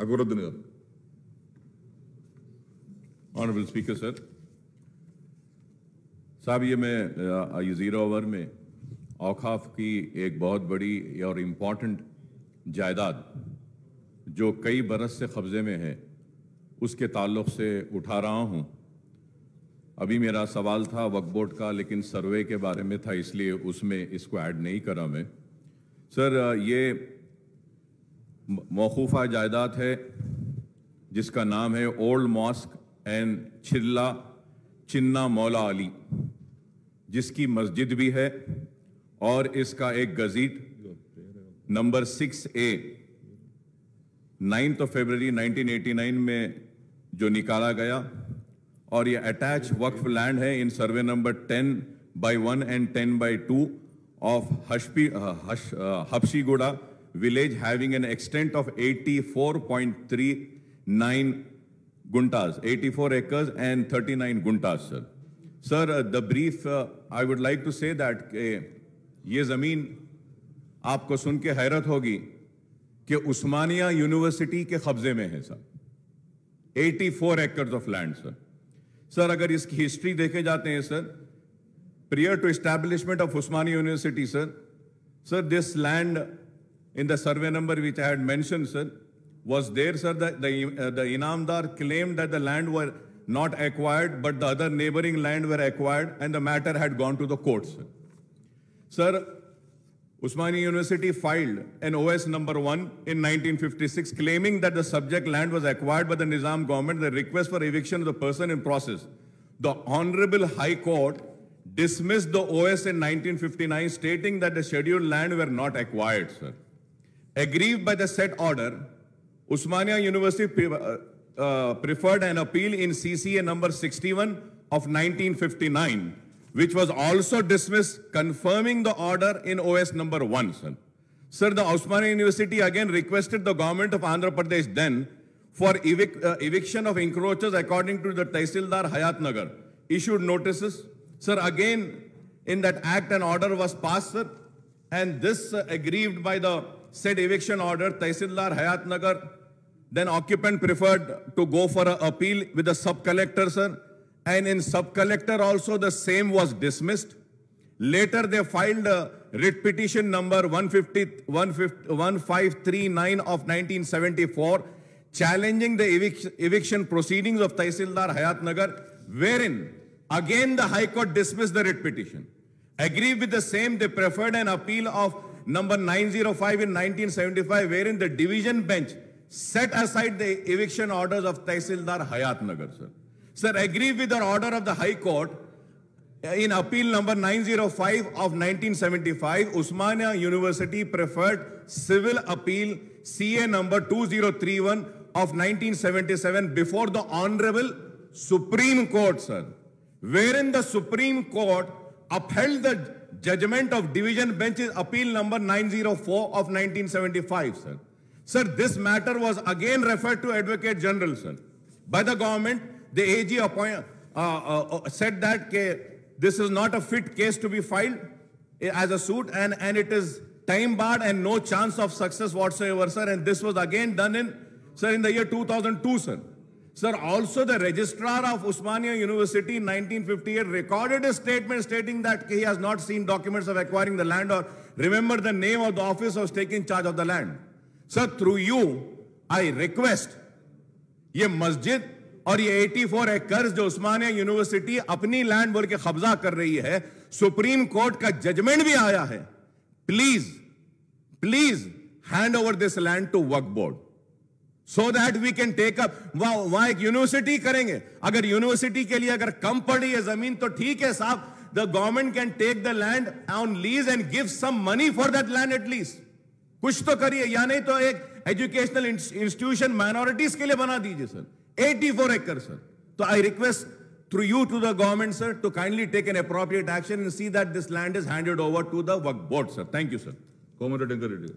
Akbaruddin garu. Honorable Speaker, sir. साहब ये मैं ये 0 ओवर में औकाफ की एक बहुत बड़ी और इम्पॉर्टेंट जायदाद जो कई बरस से कब्जे में है उसके ताल्लुक़ से उठा रहा हूँ। अभी मेरा सवाल था वक्फ बोर्ड का, लेकिन सर्वे के बारे में था, इसलिए उसमें इसको ऐड नहीं करा मैं। सर ये मौकूफ़ा जायदाद है जिसका नाम है ओल्ड मॉस्क एंड चिन्ना मौला अली, जिसकी मस्जिद भी है और इसका एक गजीट नंबर 6A 9 फरवरी 1989 में जो निकाला गया, और ये अटैच वक्फ लैंड है in survey number 10/1 and 10/2 of Hafshiguda village having an extent of 84.39 guntas, 84 acres and 39 guntas, sir. Sir, the brief, I would like to say that ये ज़मीन आपको सुन के हैरत होगी कि उस्मानिया यूनिवर्सिटी के कब्जे में है sir. 84 acres of land, sir. Sir अगर इसकी हिस्ट्री देखे जाते हैं sir, prior to establishment of Usmania University, sir, this land in the survey number which I had mentioned, sir, was there, sir. The Inamdar claimed that the land were not acquired, but the other neighboring land were acquired, and the matter had gone to the courts. Sir, Usmania University filed an OS number 1 in 1956, claiming that the subject land was acquired by the Nizam government. The request for eviction of the person in process. The Honorable High Court dismissed the OS in 1959, stating that the scheduled land were not acquired, sir. Aggrieved by the said order, Usmania University preferred an appeal in CCA number 61 of 1959, which was also dismissed, confirming the order in OS number 1, sir. Sir, the Usmania University again requested the government of Andhra Pradesh then for eviction of encroachers according to the Tehsildar Hayatnagar, issued notices. Sir, again, in that act an order was passed, sir, and this aggrieved by the said eviction order, Tehsildar Hayatnagar, then occupant preferred to go for an appeal with the sub-collector, sir, and in sub-collector also the same was dismissed. Later they filed a writ petition number 1539 of 1974, challenging the eviction proceedings of Tehsildar Hayatnagar, wherein again the High Court dismissed the writ petition. Aggrieved with the same, they preferred an appeal of number 905 in 1975, wherein the division bench set aside the eviction orders of Tehsildar Hayatnagar, sir. Sir, aggrieved with the order of the High Court in appeal number 905 of 1975, Usmania University preferred civil appeal CA number 2031 of 1977 before the Honorable Supreme Court, sir, wherein the Supreme Court upheld the judgment of division bench's appeal number 904 of 1975, sir. Sir, this matter was again referred to Advocate General, sir. By the government, the AG said that this is not a fit case to be filed as a suit, and it is time barred and no chance of success whatsoever, sir. And this was again done in the year 2002, sir. Sir, also the registrar of Usmania University in 1958 recorded a statement stating that he has not seen documents of acquiring the land or remember the name of the officer who was taking charge of the land. Sir, through you, I request ये मस्जिद और ये 84 acres जो उस्मानिया university अपनी land बोल के कब्जा कर रही है, सुप्रीम कोर्ट का जजमेंट भी आया है, please hand over this land to Waqf board so that we can take up. वहां एक यूनिवर्सिटी करेंगे, अगर यूनिवर्सिटी के लिए अगर कम पड़ी है जमीन तो ठीक है साहब, the government can take the land on lease and give some money for that land at least. कुछ तो करिए, या नहीं तो एक एजुकेशनल इंस्टीट्यूशन माइनॉरिटीज के लिए बना दीजिए sir. 84 acres, sir. So I request through you to the government, sir, to kindly take an appropriate action and see that this land is handed over to the Waqf board, sir. Thank you, sir. Comrade Dinka Reddy.